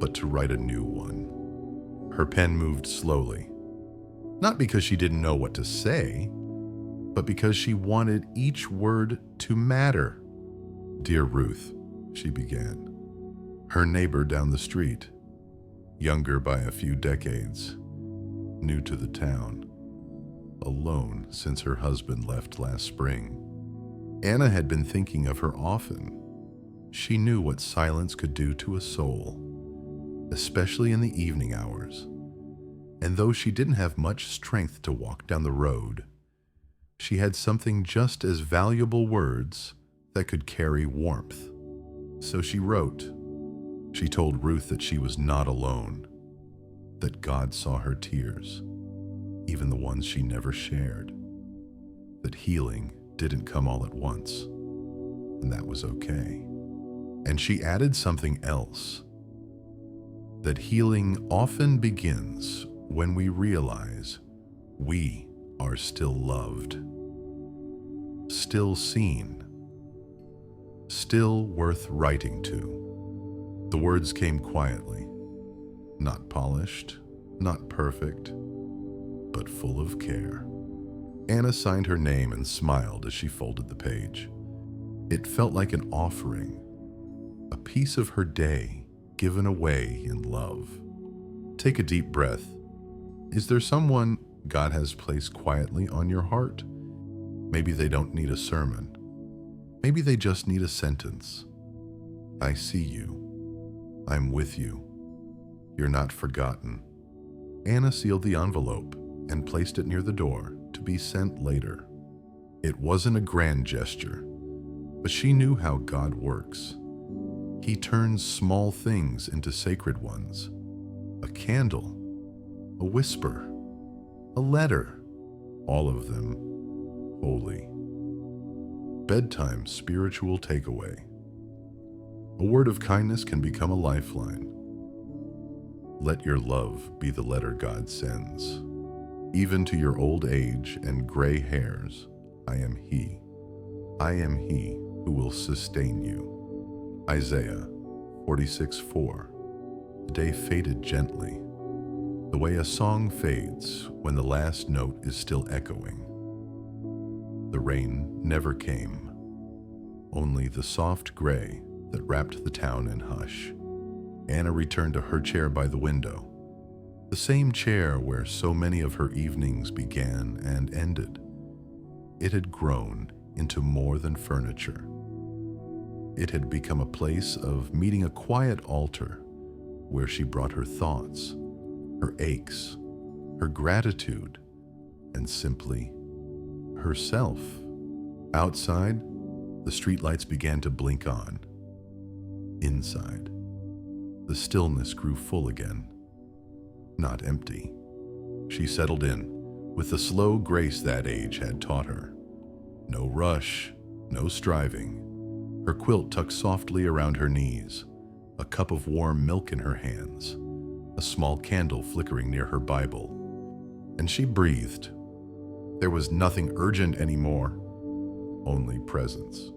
but to write a new one. Her pen moved slowly, not because she didn't know what to say, but because she wanted each word to matter. Dear Ruth, she began, her neighbor down the street, younger by a few decades, new to the town, alone since her husband left last spring. Anna had been thinking of her often. She knew what silence could do to a soul, especially in the evening hours. And though she didn't have much strength to walk down the road, she had something just as valuable, words that could carry warmth. So she wrote. She told Ruth that she was not alone, that God saw her tears, even the ones she never shared, that healing didn't come all at once, and that was okay. And she added something else, that healing often begins when we realize We are still loved, still seen, still worth writing to. The words came quietly, not polished, not perfect, but full of care. Anna signed her name and smiled as she folded the page. It felt like an offering, a piece of her day given away in love. Take a deep breath. Is there someone God has placed quietly on your heart? Maybe they don't need a sermon. Maybe they just need a sentence. I see you. I'm with you. You're not forgotten. Anna sealed the envelope and placed it near the door to be sent later. It wasn't a grand gesture, but she knew how God works. He turns small things into sacred ones. A candle, a whisper, a letter, all of them holy. Bedtime spiritual takeaway. A word of kindness can become a lifeline. Let your love be the letter God sends. Even to your old age and gray hairs, I am He. I am He who will sustain you. Isaiah 46:4. The day faded gently, the way a song fades when the last note is still echoing. The rain never came, only the soft gray that wrapped the town in hush. Anna returned to her chair by the window, the same chair where so many of her evenings began and ended. It had grown into more than furniture. It had become a place of meeting, a quiet altar where she brought her thoughts, her aches, her gratitude, and simply herself. Outside, the streetlights began to blink on. Inside, the stillness grew full again, not empty. She settled in with the slow grace that age had taught her. No rush, no striving. Her quilt tucked softly around her knees, a cup of warm milk in her hands, a small candle flickering near her Bible. And she breathed. There was nothing urgent anymore, only presence.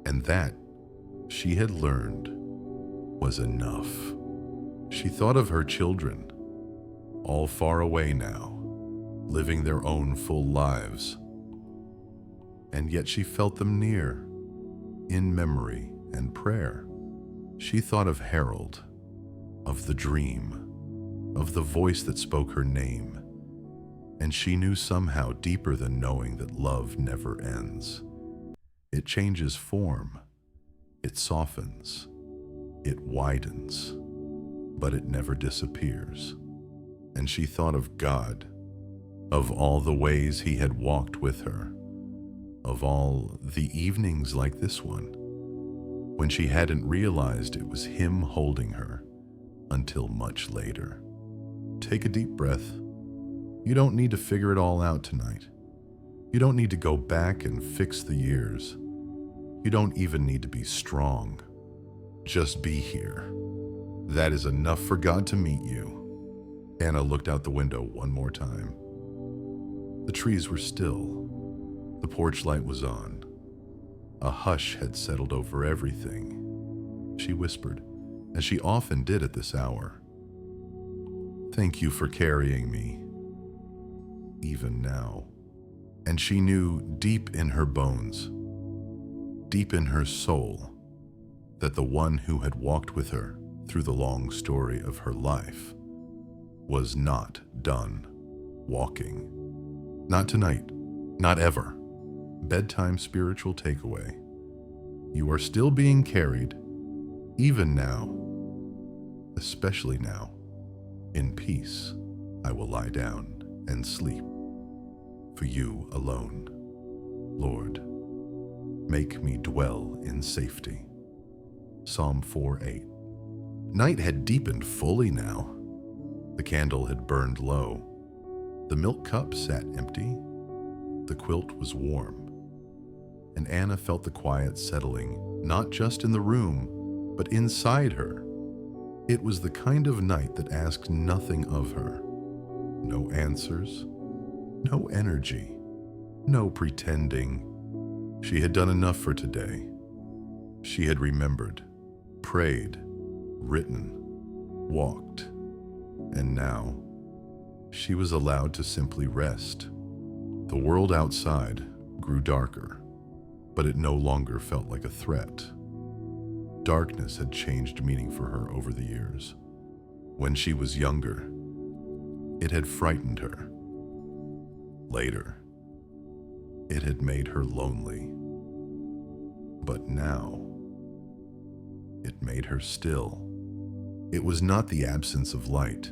And that, she had learned, was enough. She thought of her children, all far away now, living their own full lives. And yet she felt them near, in memory and prayer. She thought of Harold, of the dream, of the voice that spoke her name. And she knew somehow deeper than knowing that love never ends. It changes form, it softens, it widens, but it never disappears. And she thought of God, of all the ways He had walked with her, of all the evenings like this one, when she hadn't realized it was Him holding her until much later. Take a deep breath. You don't need to figure it all out tonight. You don't need to go back and fix the years. You don't even need to be strong. Just be here. That is enough for God to meet you. Anna looked out the window one more time. The trees were still. The porch light was on. A hush had settled over everything. She whispered, as she often did at this hour. Thank you for carrying me, even now. And she knew deep in her bones, deep in her soul, that the one who had walked with her through the long story of her life was not done walking. Not tonight, not ever. Bedtime spiritual takeaway. You are still being carried, even now, especially now. In peace, I will lie down and sleep. For you alone, Lord, make me dwell in safety. Psalm 4:8. Night had deepened fully now. The candle had burned low. The milk cup sat empty. The quilt was warm. And Anna felt the quiet settling, not just in the room, but inside her. It was the kind of night that asked nothing of her. No answers, No energy, no pretending. She had done enough for today. She had remembered, prayed, written, walked, and now she was allowed to simply rest. The world outside grew darker, but it no longer felt like a threat. Darkness had changed meaning for her over the years. When she was younger, it had frightened her. Later, it had made her lonely. But now, it made her still. It was not the absence of light.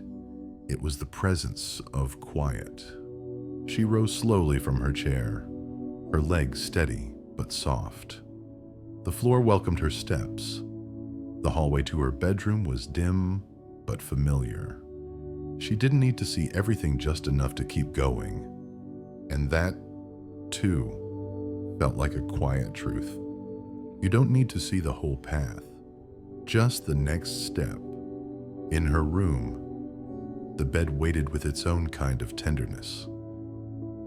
It was the presence of quiet. She rose slowly from her chair, her legs steady but soft. The floor welcomed her steps. The hallway to her bedroom was dim but familiar. She didn't need to see everything, just enough to keep going. And that, too, felt like a quiet truth. You don't need to see the whole path, just the next step. In her room, the bed waited with its own kind of tenderness.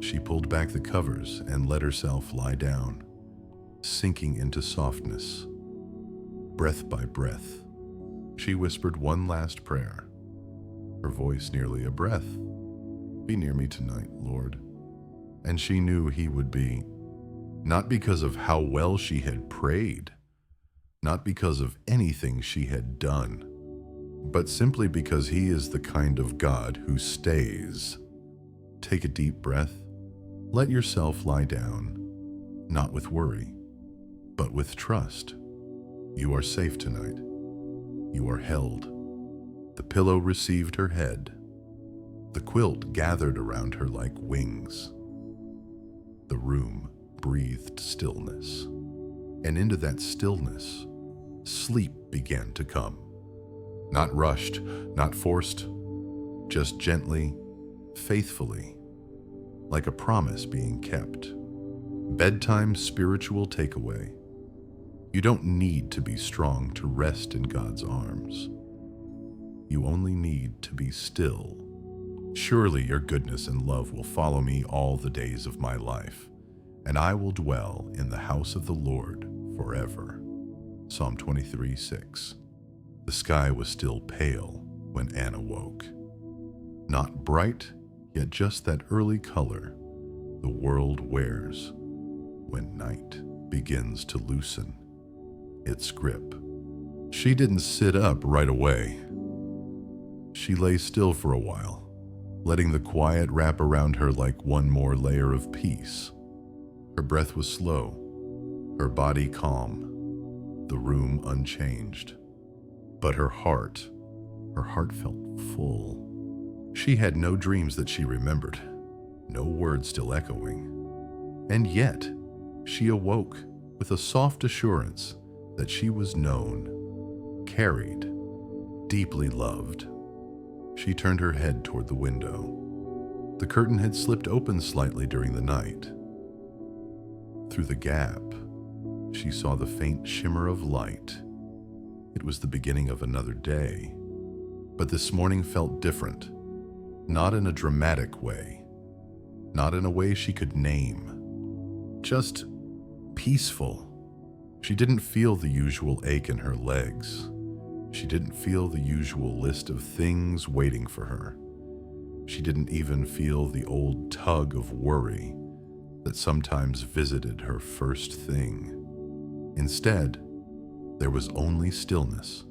She pulled back the covers and let herself lie down, sinking into softness. Breath by breath, she whispered one last prayer, her voice nearly a breath. "Be near me tonight, Lord." And she knew he would be, not because of how well she had prayed, not because of anything she had done, but simply because he is the kind of God who stays. Take a deep breath. Let yourself lie down, not with worry, but with trust. You are safe tonight. You are held. The pillow received her head. The quilt gathered around her like wings. The room breathed stillness, and into that stillness, sleep began to come. Not rushed, not forced, just gently, faithfully, like a promise being kept. Bedtime spiritual takeaway. You don't need to be strong to rest in God's arms. You only need to be still. Surely your goodness and love will follow me all the days of my life, and I will dwell in the house of the Lord forever. Psalm 23:6. The sky was still pale when Anna woke. Not bright, yet just that early color the world wears when night begins to loosen its grip. She didn't sit up right away. She lay still for a while, letting the quiet wrap around her like one more layer of peace. Her breath was slow, her body calm, the room unchanged. But her heart felt full. She had no dreams that she remembered, no words still echoing. And yet, she awoke with a soft assurance that she was known, carried, deeply loved. She turned her head toward the window. The curtain had slipped open slightly during the night. Through the gap, she saw the faint shimmer of light. It was the beginning of another day. But this morning felt different, not in a dramatic way, not in a way she could name, just peaceful. She didn't feel the usual ache in her legs. She didn't feel the usual list of things waiting for her. She didn't even feel the old tug of worry that sometimes visited her first thing. Instead, there was only stillness.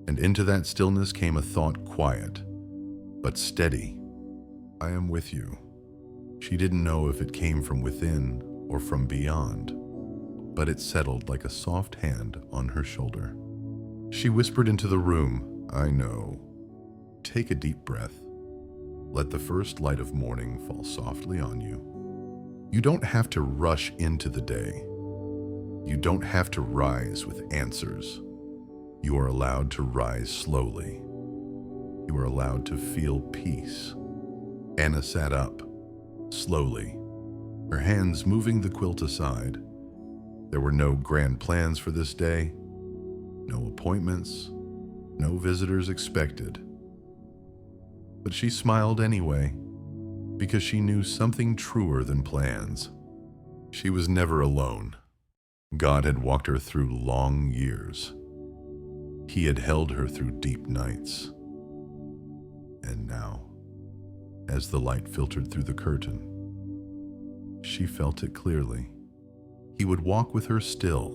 And into that stillness came a thought, quiet, but steady. I am with you. She didn't know if it came from within or from beyond, but it settled like a soft hand on her shoulder. She whispered into the room, I know. Take a deep breath. Let the first light of morning fall softly on you. You don't have to rush into the day. You don't have to rise with answers. You are allowed to rise slowly. You are allowed to feel peace. Anna sat up, slowly, her hands moving the quilt aside. There were no grand plans for this day, no appointments, no visitors expected. But she smiled anyway, because she knew something truer than plans. She was never alone. God had walked her through long years. He had held her through deep nights. And now, as the light filtered through the curtain, she felt it clearly. He would walk with her still,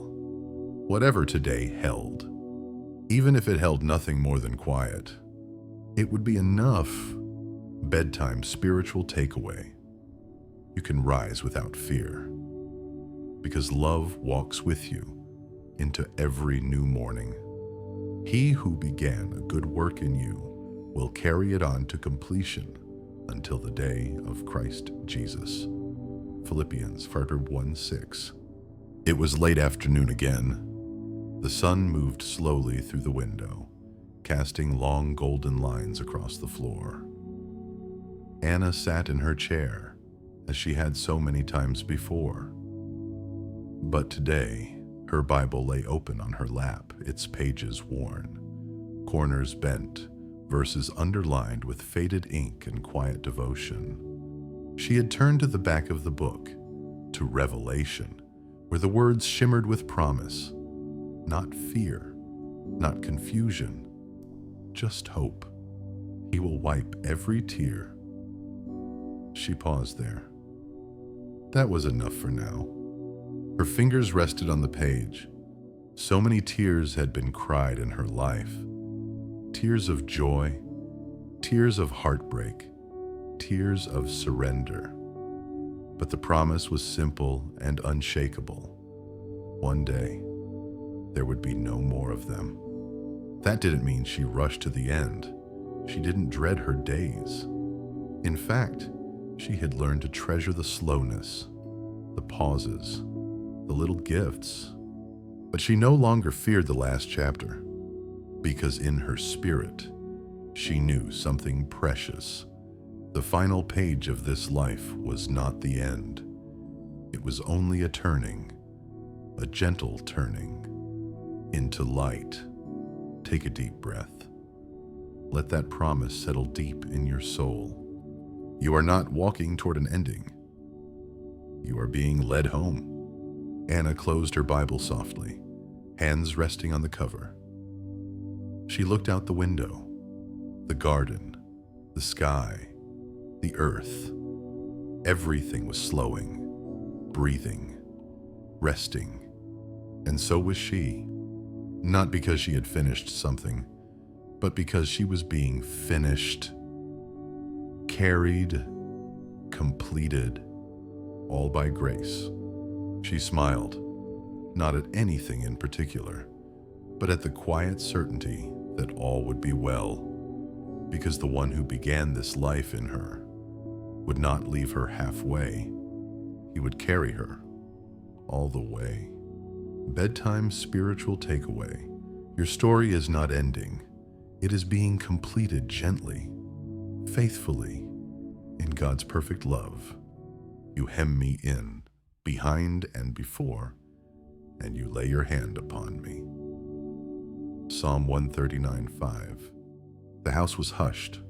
whatever today held. Even if it held nothing more than quiet, it would be enough. Bedtime spiritual takeaway. You can rise without fear, because love walks with you into every new morning. He who began a good work in you will carry it on to completion until the day of Christ Jesus. Philippians 1:6. It was late afternoon again. The sun moved slowly through the window, casting long golden lines across the floor. Anna sat in her chair, as she had so many times before. But today, her Bible lay open on her lap, its pages worn, corners bent, verses underlined with faded ink and quiet devotion. She had turned to the back of the book, to Revelation, where the words shimmered with promise. Not fear, not confusion, just hope. He will wipe every tear. She paused there. That was enough for now. Her fingers rested on the page. So many tears had been cried in her life. Tears of joy, tears of heartbreak, tears of surrender. But the promise was simple and unshakable. One day, there would be no more of them. That didn't mean she rushed to the end. She didn't dread her days. In fact, she had learned to treasure the slowness, the pauses, the little gifts. But she no longer feared the last chapter, because in her spirit, she knew something precious. The final page of this life was not the end. It was only a turning, a gentle turning, into light. Take a deep breath. Let that promise settle deep in your soul. You are not walking toward an ending. You are being led home. Anna closed her Bible softly, hands resting on the cover. She looked out the window, the garden, the sky, the earth. Everything was slowing, breathing, resting. And so was she. Not because she had finished something, but because she was being finished, carried, completed, all by grace. She smiled, not at anything in particular, but at the quiet certainty that all would be well, because the one who began this life in her would not leave her halfway. He would carry her all the way. Bedtime spiritual takeaway. Your story is not ending. It is being completed gently, faithfully, in God's perfect love. You hem me in, behind and before, and you lay your hand upon me. Psalm 139:5. The house was hushed.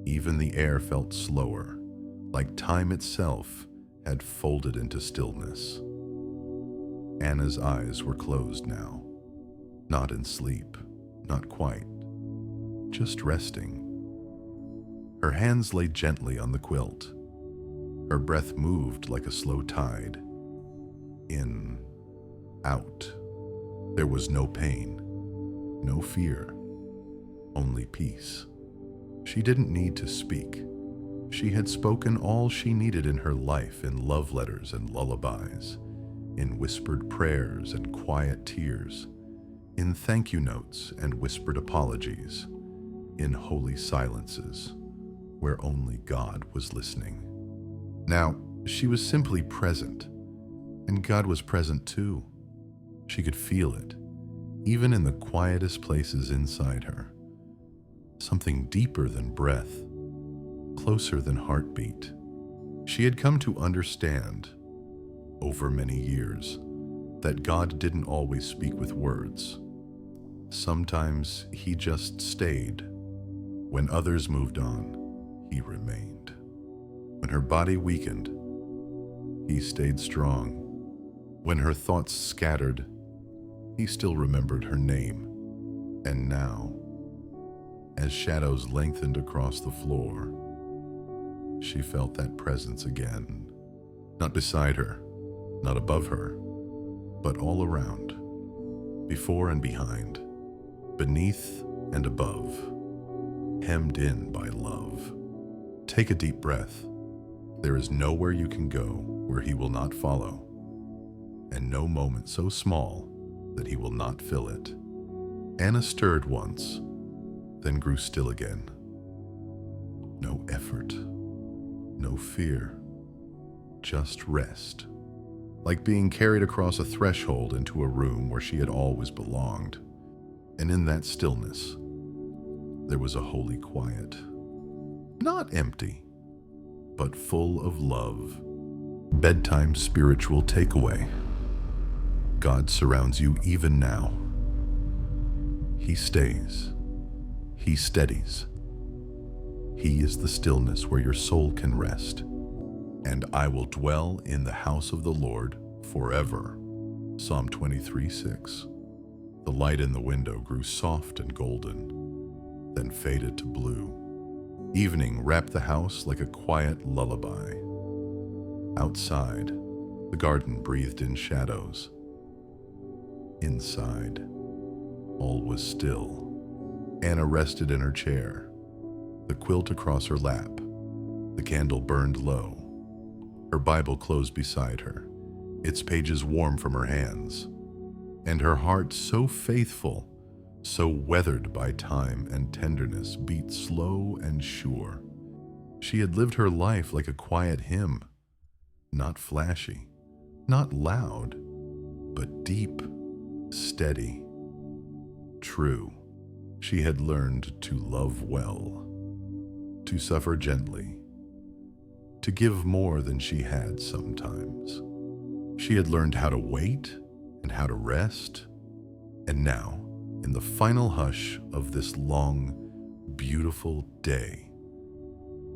Even the air felt slower, like time itself had folded into stillness. Anna's eyes were closed now, not in sleep, not quite, just resting. Her hands lay gently on the quilt. Her breath moved like a slow tide. In, out. There was no pain, no fear, only peace. She didn't need to speak. She had spoken all she needed in her life in love letters and lullabies, in whispered prayers and quiet tears, in thank you notes and whispered apologies, in holy silences where only God was listening. Now, she was simply present, and God was present too. She could feel it, even in the quietest places inside her. Something deeper than breath, closer than heartbeat. She had come to understand, over many years, that God didn't always speak with words. Sometimes he just stayed. When others moved on, he remained. When her body weakened, he stayed strong. When her thoughts scattered, he still remembered her name. And now, as shadows lengthened across the floor, she felt that presence again. Not beside her, not above her, but all around, before and behind, beneath and above, hemmed in by love. Take a deep breath. There is nowhere you can go where he will not follow, and no moment so small that he will not fill it. Anna stirred once, then grew still again. No effort, no fear, just rest, like being carried across a threshold into a room where she had always belonged. And in that stillness, there was a holy quiet, not empty, but full of love. Bedtime spiritual takeaway. God surrounds you even now. He stays. He steadies. He is the stillness where your soul can rest. And I will dwell in the house of the Lord forever. Psalm 23:6. The light in the window grew soft and golden, then faded to blue. Evening wrapped the house like a quiet lullaby. Outside, the garden breathed in shadows. Inside, all was still. Anna rested in her chair, the quilt across her lap. The candle burned low. Her Bible closed beside her, its pages warm from her hands, and her heart so faithful, so weathered by time and tenderness, beat slow and sure. She had lived her life like a quiet hymn, not flashy, not loud, but deep, steady, true. She had learned to love well, to suffer gently, to give more than she had sometimes. She had learned how to wait and how to rest, and now, in the final hush of this long, beautiful day,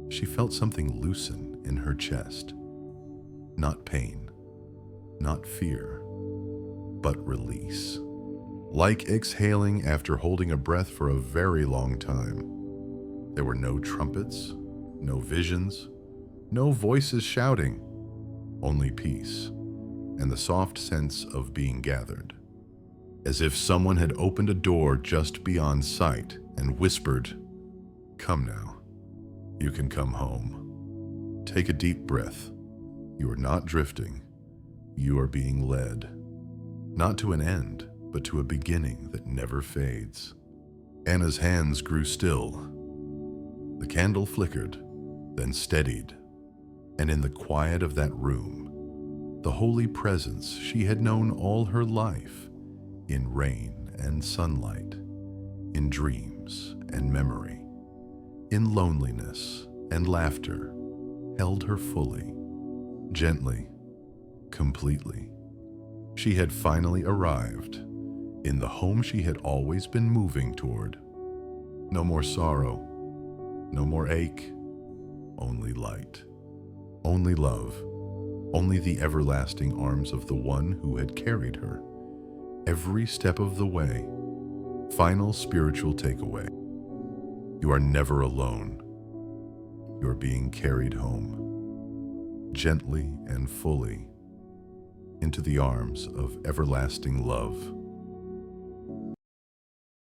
she felt something loosen in her chest. Not pain, not fear, but release. Like exhaling after holding a breath for a very long time. There were no trumpets, no visions, no voices shouting, only peace and the soft sense of being gathered. As if someone had opened a door just beyond sight and whispered, "Come now, you can come home." Take a deep breath. You are not drifting. You are being led, not to an end, but to a beginning that never fades. Anna's hands grew still. The candle flickered, then steadied, and in the quiet of that room, the holy presence she had known all her life, in rain and sunlight, in dreams and memory, in loneliness and laughter, held her fully, gently, completely. She had finally arrived in the home she had always been moving toward. No more sorrow, no more ache, only light, only love, only the everlasting arms of the one who had carried her every step of the way. Final spiritual takeaway. You are never alone. You are being carried home, gently and fully, into the arms of everlasting love.